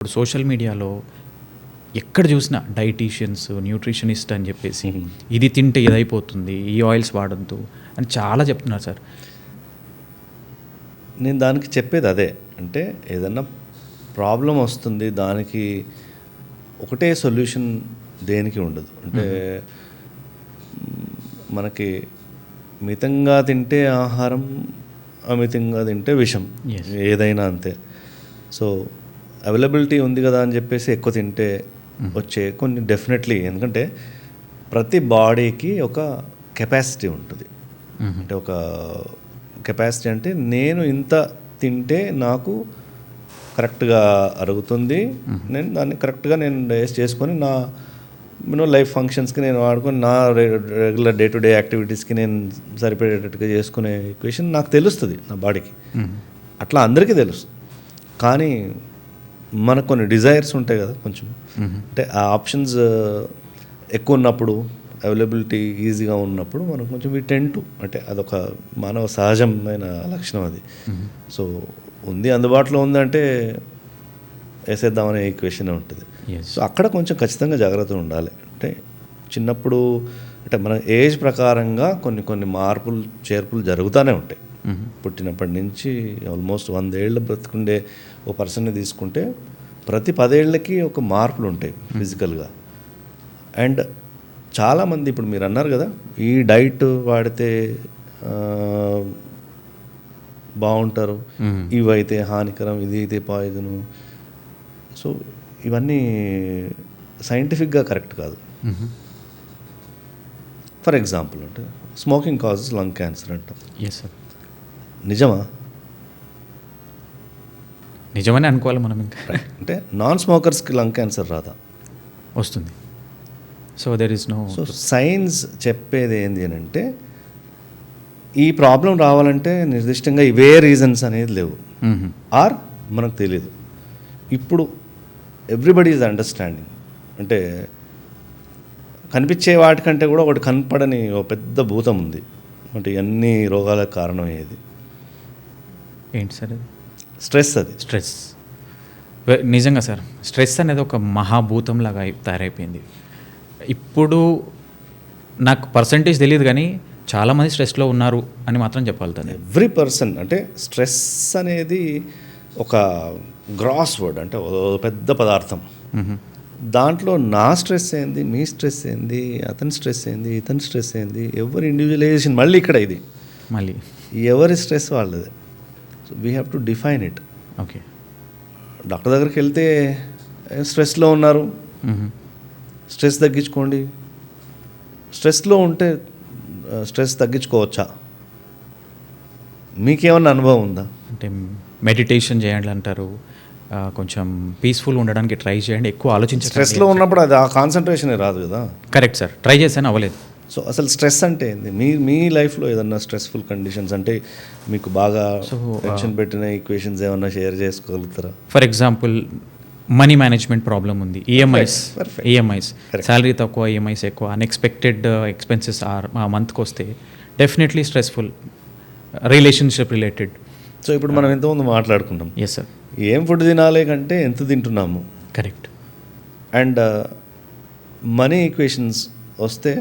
ఇప్పుడు సోషల్ మీడియాలో ఎక్కడ చూసినా డైటీషియన్స్, న్యూట్రిషనిస్ట్ అని చెప్పేసి ఇది తింటే ఇదైపోతుంది, ఈ ఆయిల్స్ వాడొద్దు అని చాలా చెప్తున్నారు సార్. నేను దానికి చెప్పేది అదే. అంటే ఏదన్నా ప్రాబ్లం వస్తుంది, దానికి ఒకటే సొల్యూషన్ దేనికి ఉండదు. అంటే మనకి మితంగా తింటే ఆహారం, అమితంగా తింటే విషం. Yes. ఏదైనా అంతే. సో అవైలబిలిటీ ఉంది కదా అని చెప్పేసి ఎక్కువ తింటే వచ్చే కొన్ని డెఫినెట్లీ, ఎందుకంటే ప్రతి బాడీకి ఒక కెపాసిటీ ఉంటుంది. అంటే ఒక కెపాసిటీ అంటే నేను ఇంత తింటే నాకు కరెక్ట్గా అరుగుతుంది, నేను దాన్ని కరెక్ట్గా నేను డైజెస్ట్ చేసుకొని నా లైఫ్ ఫంక్షన్స్కి నేను వాడుకొని నా రెగ్యులర్ డే టు డే యాక్టివిటీస్కి నేను సరిపడేటట్టుగా చేసుకునే ఈక్వేషన్ నాకు తెలుస్తుంది నా బాడీకి. అట్లా అందరికీ తెలుసు. కానీ మనకు కొన్ని డిజైర్స్ ఉంటాయి కదా కొంచెం. అంటే ఆ ఆప్షన్స్ ఎక్కువ ఉన్నప్పుడు, అవైలబిలిటీ ఈజీగా ఉన్నప్పుడు మనకు కొంచెం వీ టెండ్ టు, అంటే అదొక మానవ సహజమైన లక్షణం అది. సో ఉంది, అందుబాటులో ఉందంటే వేసేద్దామనే ఈక్వేషన్ ఉంటుంది. సో అక్కడ కొంచెం ఖచ్చితంగా జాగ్రత్త ఉండాలి. అంటే చిన్నప్పుడు అంటే మన ఏజ్ ప్రకారంగా కొన్ని మార్పులు చేర్పులు జరుగుతూనే ఉంటాయి. పుట్టినప్పటి నుంచి ఆల్మోస్ట్ 100 ఏళ్ళు బ్రతుకుండే ఓ పర్సన్ని తీసుకుంటే ప్రతి 10 ఏళ్ళకి ఒక మార్పులు ఉంటాయి ఫిజికల్గా. అండ్ చాలామంది ఇప్పుడు మీరు అన్నారు కదా, ఈ డైట్ వాడితే బాగుంటారు, ఇవైతే హానికరం, ఇది అయితే పాయిజను. సో ఇవన్నీ సైంటిఫిక్గా కరెక్ట్ కాదు. ఫర్ ఎగ్జాంపుల్ అంటే స్మోకింగ్ కాజెస్ లంగ్ క్యాన్సర్ అంటాం. Yes sir. నిజమా? నిజమని అనుకోవాలి మనం. ఇంకా అంటే నాన్ స్మోకర్స్కి లంగ్ క్యాన్సర్ రాదా? వస్తుంది. So there is no. So science చెప్పేది ఏంటి అని అంటే, ఈ ప్రాబ్లం రావాలంటే నిర్దిష్టంగా ఇవే రీజన్స్ అనేది లేవు, ఆర్ మనకు తెలియదు. ఇప్పుడు ఎవ్రీబడి ఈజ్ అండర్స్టాండింగ్. అంటే కనిపించే వాటికంటే కూడా ఒకటి కనపడని ఒక పెద్ద భూతం ఉంది. అంటే అన్ని రోగాలకు కారణం ఏది? ఏంటి సార్ అది? స్ట్రెస్. అది స్ట్రెస్. నిజంగా సార్, స్ట్రెస్ అనేది ఒక మహాభూతంలాగా తయారైపోయింది. ఇప్పుడు నాకు పర్సంటేజ్ తెలియదు కానీ చాలామంది స్ట్రెస్లో ఉన్నారు అని మాత్రం చెప్పగలుగుతాను. Every person. అంటే స్ట్రెస్ అనేది ఒక గ్రాస్ వర్డ్, అంటే పెద్ద పదార్థం. దాంట్లో నా స్ట్రెస్ ఏంది, మీ స్ట్రెస్ ఏంది, అతని స్ట్రెస్ ఏంది, ఇతని స్ట్రెస్ ఏంది, ఎవరి ఇండివిజువలైజేషన్ మళ్ళీ ఇక్కడ ఇది మళ్ళీ ఎవరి స్ట్రెస్ వాళ్ళది. So we have to define it. Okay. Doctor దగ్గరికి వెళ్తే స్ట్రెస్లో ఉన్నారు, స్ట్రెస్ తగ్గించుకోండి. స్ట్రెస్లో ఉంటే స్ట్రెస్ తగ్గించుకోవచ్చా? మీకేమన్నా అనుభవం ఉందా? అంటే మెడిటేషన్ చేయండి అంటారు, కొంచెం పీస్ఫుల్ ఉండడానికి ట్రై చేయండి, ఎక్కువ ఆలోచించండి. స్ట్రెస్లో ఉన్నప్పుడు అది ఆ కాన్సన్ట్రేషన్ రాదు కదా. కరెక్ట్ సార్, ట్రై చేశాను అవ్వలేదు. సో అసలు స్ట్రెస్ అంటే ఏంది? మీ లైఫ్లో ఏదన్నా స్ట్రెస్ఫుల్ కండిషన్స్ అంటే మీకు బాగా టెన్షన్ పెట్టిన ఈక్వేషన్స్ ఏమన్నా షేర్ చేసుకోగలుగుతారా? For example money management problem ఉంది, ఈఎంఐస్, శాలరీ తక్కువ, ఈఎంఐస్ ఎక్కువ, అన్ఎక్స్పెక్టెడ్ ఎక్స్పెన్సెస్ ఆ మంత్కి వస్తే definitely stressful. Relationship related. So ఇప్పుడు మనం ఎంతోమంది మాట్లాడుకుంటాం. Yes sir. ఏం ఫుడ్ తినాలి కంటే ఎంత తింటున్నాము. కరెక్ట్. అండ్ మనీ ఈక్వేషన్స్ వస్తే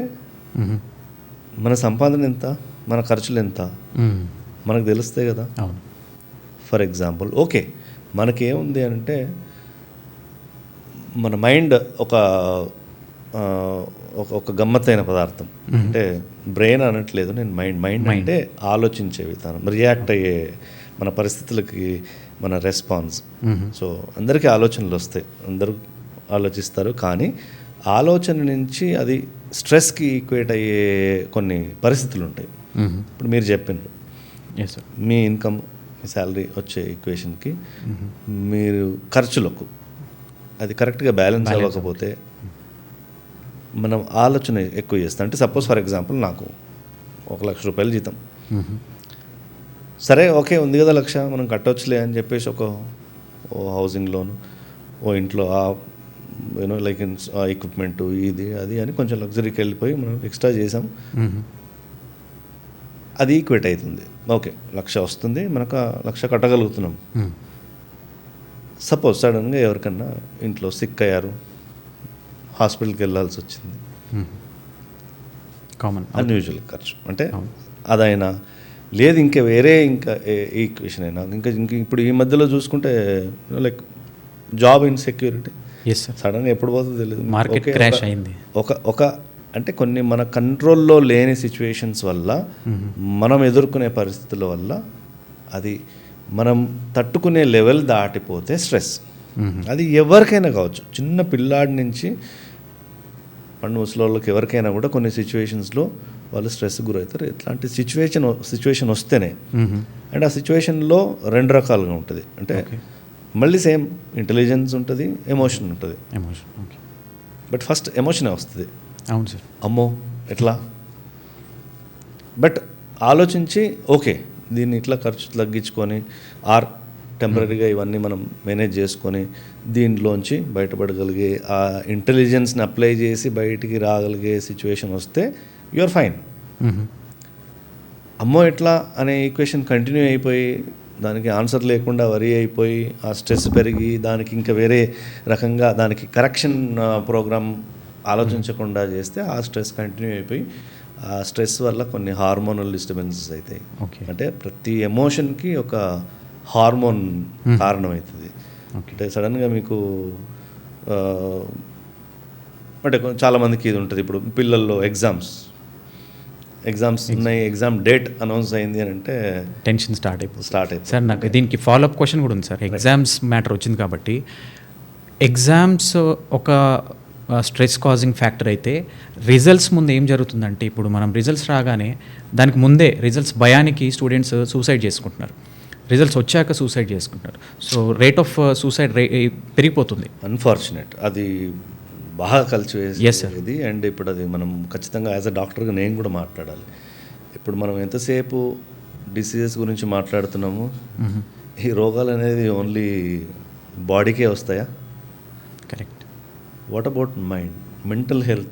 మన సంపాదన ఎంత, మన ఖర్చులు ఎంత మనకు తెలుస్తాయి కదా. అవును. ఫర్ ఎగ్జాంపుల్ ఓకే, మనకేముంది అంటే మన మైండ్ ఒక గమ్మత్తైన పదార్థం. అంటే బ్రెయిన్ అనట్లేదు నేను, మైండ్ అంటే ఆలోచించే విధానం, రియాక్ట్ అయ్యే మన పరిస్థితులకి మన రెస్పాన్స్. సో అందరికీ ఆలోచనలు వస్తాయి, అందరూ ఆలోచిస్తారు, కానీ ఆలోచన నుంచి అది స్ట్రెస్కి ఈక్వేట్ అయ్యే కొన్ని పరిస్థితులు ఉంటాయి. ఇప్పుడు మీరు చెప్పినారు, మీ ఇన్కమ్, మీ శాలరీ వచ్చే ఈక్వేషన్కి మీరు ఖర్చులకు అది కరెక్ట్గా బ్యాలెన్స్ అవ్వకపోతే మనం ఆలోచన ఎక్కువ చేస్తాం. అంటే సపోజ్ ఫర్ ఎగ్జాంపుల్ నాకు 1,00,000 రూపాయలు జీతం, సరే ఓకే ఉంది కదా 1,00,000 మనం కట్టవచ్చులే అని చెప్పేసి ఓ హౌసింగ్ లోను, ఓ ఇంట్లో లైక్ ఎక్విప్మెంటు ఇది అది అని కొంచెం లగ్జరీకి వెళ్ళిపోయి మనం ఎక్స్ట్రా చేసాం, అది ఈక్వేట్ అవుతుంది. ఓకే 1,00,000 వస్తుంది, మనకు 1,00,000 కట్టగలుగుతున్నాం. సపోజ్ సడన్గా ఎవరికన్నా ఇంట్లో సిక్ అయ్యారు, హాస్పిటల్కి వెళ్ళాల్సి వచ్చింది, కామన్ అన్యూజువల్ ఖర్చు అంటే అదైనా లేదు ఇంకా వేరే ఇంకా ఈక్వేషన్ అయినా ఇంకా ఇంక ఇప్పుడు ఈ మధ్యలో చూసుకుంటే like job insecurity yes sir, సడన్గా ఎప్పుడు పోతుందో తెలియదు, మార్కెట్ క్రాష్ అయింది. ఒక అంటే కొన్ని మన కంట్రోల్లో లేని సిచ్యువేషన్స్ వల్ల మనం ఎదుర్కొనే పరిస్థితుల వల్ల అది మనం తట్టుకునే లెవెల్ దాటిపోతే స్ట్రెస్. అది ఎవరికైనా కావచ్చు, చిన్న పిల్లాడి నుంచి పండు ముసలోళ్ళకి ఎవరికైనా కూడా కొన్ని సిచ్యువేషన్స్లో వాళ్ళు స్ట్రెస్ గురవుతారు. ఇట్లాంటి సిచ్యువేషన్ వస్తేనే అండ్ ఆ సిచ్యువేషన్లో రెండు రకాలుగా ఉంటుంది. అంటే మళ్ళీ సేమ్ ఇంటెలిజెన్స్ ఉంటుంది, ఎమోషన్ ఉంటుంది. బట్ ఫస్ట్ ఎమోషనే వస్తుంది. అవును సార్. అమ్మో ఎట్లా, బట్ ఆలోచించి ఓకే దీన్ని ఇట్లా ఖర్చు తగ్గించుకొని ఆర్ టెంపరీగా ఇవన్నీ మనం మేనేజ్ చేసుకొని దీంట్లోంచి బయటపడగలిగే ఆ ఇంటెలిజెన్స్ని అప్లై చేసి బయటికి రాగలిగే సిచ్యువేషన్ వస్తే యూఆర్ ఫైన్. అమ్మో ఎట్లా అనే ఈక్వేషన్ కంటిన్యూ అయిపోయి దానికి ఆన్సర్ లేకుండా వరి అయిపోయి ఆ స్ట్రెస్ పెరిగి దానికి ఇంకా వేరే రకంగా దానికి కరెక్షన్ ప్రోగ్రామ్ ఆలోచించకుండా చేస్తే ఆ స్ట్రెస్ కంటిన్యూ అయిపోయి ఆ స్ట్రెస్ వల్ల కొన్ని హార్మోనల్ డిస్టర్బెన్సెస్ అవుతాయి. అంటే ప్రతి ఎమోషన్కి ఒక హార్మోన్ కారణమవుతుంది. అంటే సడన్గా మీకు అంటే చాలామందికి ఇది ఉంటుంది. ఇప్పుడు పిల్లల్లో ఎగ్జామ్స్ ఉన్నాయి, ఎగ్జామ్ డేట్ అనౌన్స్ అయింది అని అంటే టెన్షన్ స్టార్ట్ అయిపోతుంది. సార్ నాకు దీనికి ఫాలోఅప్ క్వశ్చన్ కూడా ఉంది సార్. ఎగ్జామ్స్ మ్యాటర్ వచ్చింది కాబట్టి ఎగ్జామ్స్ ఒక స్ట్రెస్ కాజింగ్ ఫ్యాక్టర్ అయితే రిజల్ట్స్ ముందు ఏం జరుగుతుందంటే ఇప్పుడు మనం రిజల్ట్స్ రాగానే దానికి ముందే రిజల్ట్స్ భయానికి స్టూడెంట్స్ సూసైడ్ చేసుకుంటున్నారు, రిజల్ట్స్ వచ్చాక సూసైడ్ చేసుకుంటున్నారు. సో రేట్ ఆఫ్ సూసైడ్ పెరిగిపోతుంది. అన్ఫార్చునేట్, అది బాగా కలిసివేసేది. అండ్ ఇప్పుడు అది మనం ఖచ్చితంగా యాజ్ అ డాక్టర్గా నేను కూడా మాట్లాడాలి. ఇప్పుడు మనం ఎంతసేపు డిసీజెస్ గురించి మాట్లాడుతున్నాము, ఈ రోగాలు అనేది ఓన్లీ బాడీకే వస్తాయా? Correct. What about mind, mental health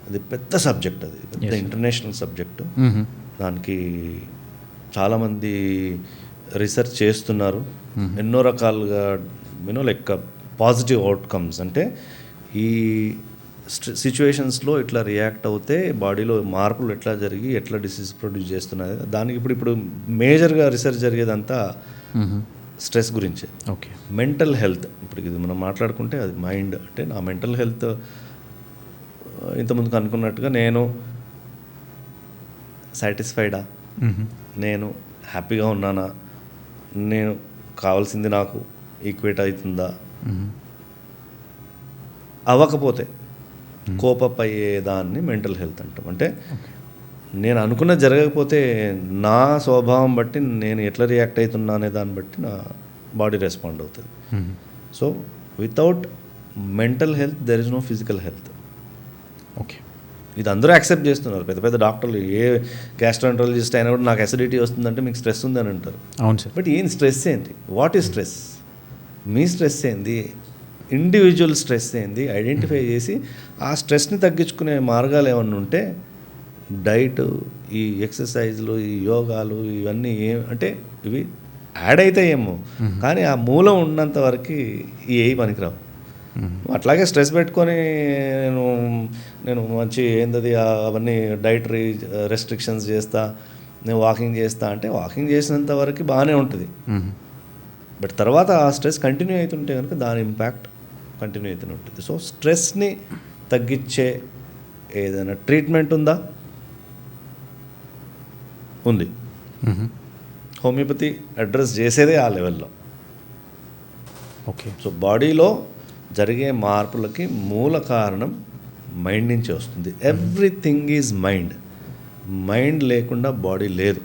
అది పెద్ద సబ్జెక్ట్, అది పెద్ద ఇంటర్నేషనల్ సబ్జెక్టు. దానికి చాలామంది రీసెర్చ్ చేస్తున్నారు, ఎన్నో రకాలుగా లైక్ పాజిటివ్ అవుట్కమ్స్. అంటే ఈ సిచ్యువేషన్స్లో ఇట్లా రియాక్ట్ అవుతే బాడీలో మార్పులు ఎట్లా జరిగి ఎట్లా డిసీజ్ ప్రొడ్యూస్ చేస్తున్నది, దానికి ఇప్పుడు మేజర్గా రీసెర్చ్ జరిగేదంతా స్ట్రెస్ గురించే. ఓకే. మెంటల్ హెల్త్ ఇప్పుడు ఇది మనం మాట్లాడుకుంటే అది మైండ్. అంటే నా మెంటల్ హెల్త్ ఇంతకుముందుకు అనుకున్నట్టుగా నేను సాటిస్ఫైడా, నేను హ్యాపీగా ఉన్నానా, నేను కావాల్సింది నాకు ఈక్వేట్ అవుతుందా, అవ్వకపోతే కోపప్ అయ్యేదాన్ని మెంటల్ హెల్త్ అంటాం. అంటే నేను అనుకున్నది జరగకపోతే నా స్వభావం బట్టి నేను ఎట్లా రియాక్ట్ అవుతున్నా అనే దాన్ని బట్టి నా బాడీ రెస్పాండ్ అవుతుంది. So without mental health there is no physical health. Okay. ఇది అందరూ యాక్సెప్ట్ చేస్తున్నారు. పెద్ద పెద్ద డాక్టర్లు, ఏ గ్యాస్ట్రాంట్రాలజిస్ట్ అయినా కూడా నాకు అసిడిటీ వస్తుందంటే మీకు స్ట్రెస్ ఉందని అంటారు. అవును సార్. బట్ ఏం స్ట్రెస్ ఏంటి, what is stress, me stress ఏంది, ఇండివిజువల్ స్ట్రెస్ ఏంది ఐడెంటిఫై చేసి ఆ స్ట్రెస్ని తగ్గించుకునే మార్గాలు ఏమన్నా ఉంటే డైట్, ఈ ఎక్సర్సైజ్లు, ఈ యోగాలు ఇవన్నీ అంటే ఇవి యాడ్ అవుతాయేమో, కానీ ఆ మూలం ఉన్నంత వరకు ఏ పనికిరావు. అట్లాగే స్ట్రెస్ పెట్టుకొని నేను మంచి ఏంటది అవన్నీ డైటరీ రెస్ట్రిక్షన్స్ చేస్తా, నేను వాకింగ్ చేస్తా అంటే వాకింగ్ చేసినంత వరకు బాగానే ఉంటుంది. బట్ తర్వాత ఆ స్ట్రెస్ కంటిన్యూ అవుతుంటే కనుక దాని ఇంపాక్ట్ కంటిన్యూ అవుతూనే ఉంటుంది. సో స్ట్రెస్ని తగ్గించే ఏదైనా ట్రీట్మెంట్ ఉందా? ఉంది. హోమియోపతి అడ్రస్ చేసేదే ఆ లెవెల్లో. ఓకే. సో బాడీలో జరిగే మార్పులకి మూల కారణం మైండ్ నుంచి వస్తుంది. Everything is mind. మైండ్ లేకుండా బాడీ లేదు.